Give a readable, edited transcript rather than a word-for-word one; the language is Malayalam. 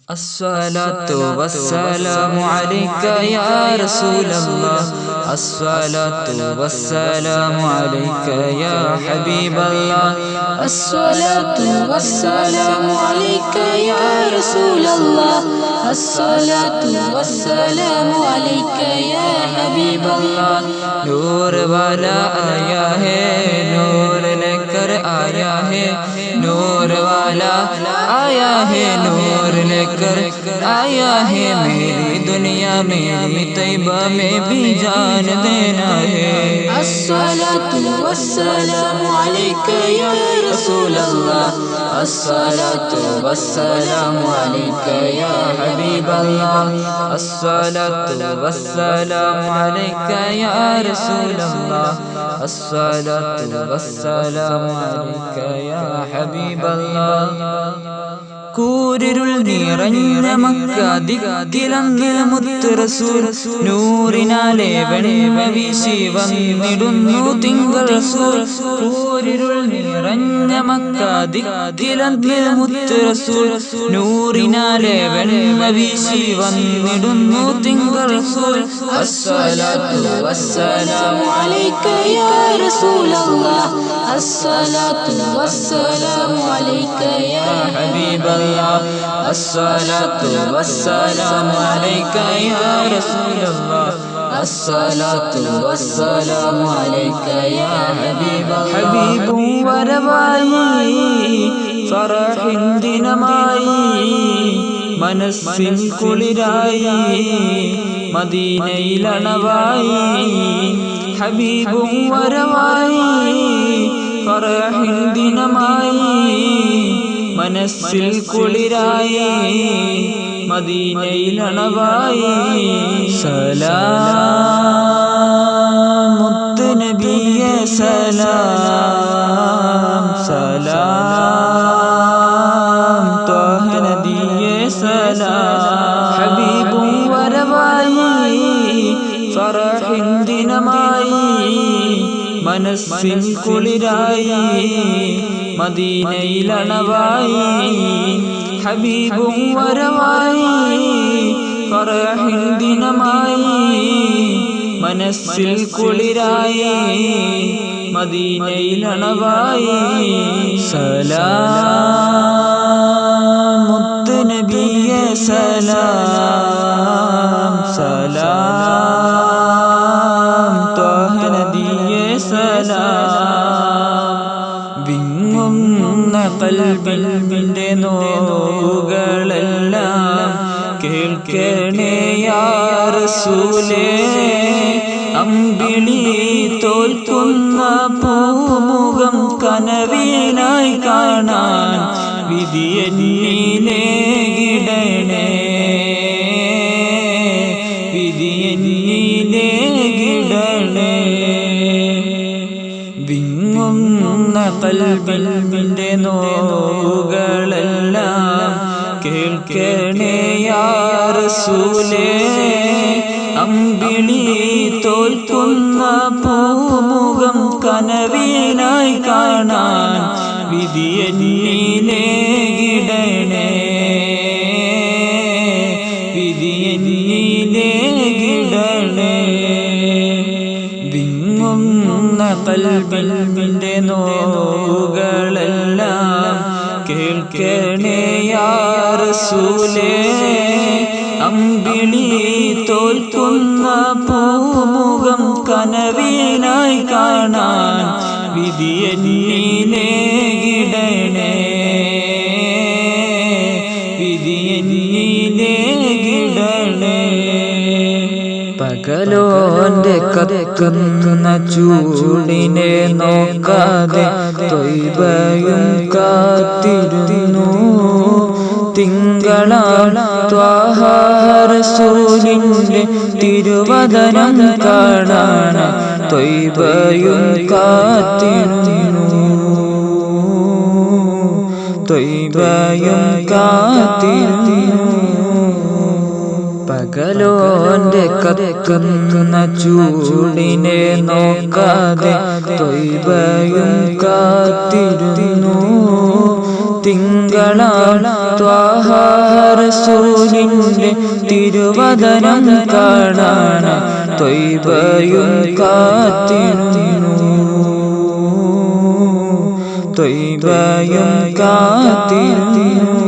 الصلاة والسلام عليك يا رسول الله. الصلاة والسلام عليك يا حبيب الله. الصلاة والسلام عليك يا رسول الله. الصلاة والسلام عليك يا حبيب الله. नूर वाला आया है, नूर लेकर आया है, नूर वाला आया है, नूर लेकर आया है। मेरी दुनिया मेरी तैयबा में भी जान देना है। अस्सलातु वस्सलामु अलैका या रसूल अल्लाह. अस्सलातु वस्सलामु अलैका या हबीब अल्लाह. अस्सलातु वस्सलामु अलैका या रसूल अल्लाह. अस्सलातु वस्सलामु अलैका या हबीब अल्लाह. കൂരിരുൾ നിറഞ്ഞ മക്ക ദിക്കിലന്ന് മുത്ത് റസൂൽ, നൂറിനാലെ വെണ്മ വീശി വന്നിടുന്നു തിങ്കൾ റസൂൽ. കൂരിരുൾ നിറഞ്ഞ മക്ക ദിക്കിലന്ന് മുത്ത് റസൂൽ, നൂറിനാലെ വെണ്മ വീശി വന്നിടുന്നു തിങ്കൾ റസൂൽ. അസ്സലാത്തു വസ്സലാമു അലൈക യാ റസൂലല്ലാഹ്. അസ്സലാത്തു വസ്സലാമു അലൈക യാ ഹബീബല്ലാഹ്. الصلاة والسلام عليك يا رسول الله. الصلاة والسلام عليك يا حبيب الله. حبيب വരവായി ഫറഹിൻ ദിനമായി, മനസ്സിൻ കുളിരായി മദീനയിലണവായി. ഹബീബും വരവായി ഫറഹിൻ ദിനമായി, മനസ്സിൽ കുളിരായി മദീനയിലണവായി. സലാം മുത്ത് നബിയേ സലാം, സലാം ത്വാഹ നബിയേ സലാം. ഹബീബും വരവായി ഫറഹിൻ ദിനമായി, മനസ്സിൻ കുളിരായി മദീനയിലണവായി. ഹബീബും വരവായി ഫറഹിൻ ദിനമായി, മനസ്സിൽ കുളിരായി മദീനയിലണവായി. സലാം മുത്ത് നബിയേ സലാം, സലാം ത്വാഹ നബിയേ സലാം. വിങ്ങുന്ന ഖൽബിന്റെ നോവുകളെല്ലാം കേൾക്കണേ യാ റസൂലേ. അമ്പിളി തോൽക്കുന്ന പൂമുഖം കനവിനായി കാണാൻ വിധിയെന്നിലേ ഗിടണേ, വിധിയെന്നിലേ ഗിടണേ. വിങ്ങുന്ന ഖൽബിന്റെ നോവുകളെല്ലാം കേൾക്കണേ യാ റസൂലേ. അമ്പിളി തോൽക്കുന്ന പൂമുഖം കനവിനായി കാണാൻ വിധിയെന്നിലേ ഗിടണേ, വിധിയെന്നിലേ ഗിടണേ. വിങ്ങുന്ന ഖൽബിന്റെ നോവുകളെല്ലാം കേൾക്കണേ യാ റസൂലേ. അമ്പിളി തോൽക്കുന്ന പൂമുഖം കനവിനായി കാണാൻ വിധിയെന്നിലേ ഗിടണേ, വിധിയെന്നിലേ ഗിടണേ. പകലോന്റെ കത്തുന്ന ചൂടിനെ നോക്കാതെ ത്വയ്ബയും കാത്തിരുന്നു. തിങ്കളാം ത്വാഹ റസൂലിന്റെ തിരുവദനം കാണാൻ ത്വയ്ബയും കാത്തിരുന്നു, ത്വയ്ബയും കാത്തിരുന്നു. പകലോന്റെ കത്തുന്ന ചൂടിനെ നോക്കാതെ ത്വയ്ബയും കാത്തിരുന്നു. തിങ്കളാം ത്വാഹ റസൂലിന്റെ തിരുവദനം കാണാൻ ത്വയ്ബയും കാത്തിരുന്നു ത്വയ്ബയും കാത്തിരുന്നു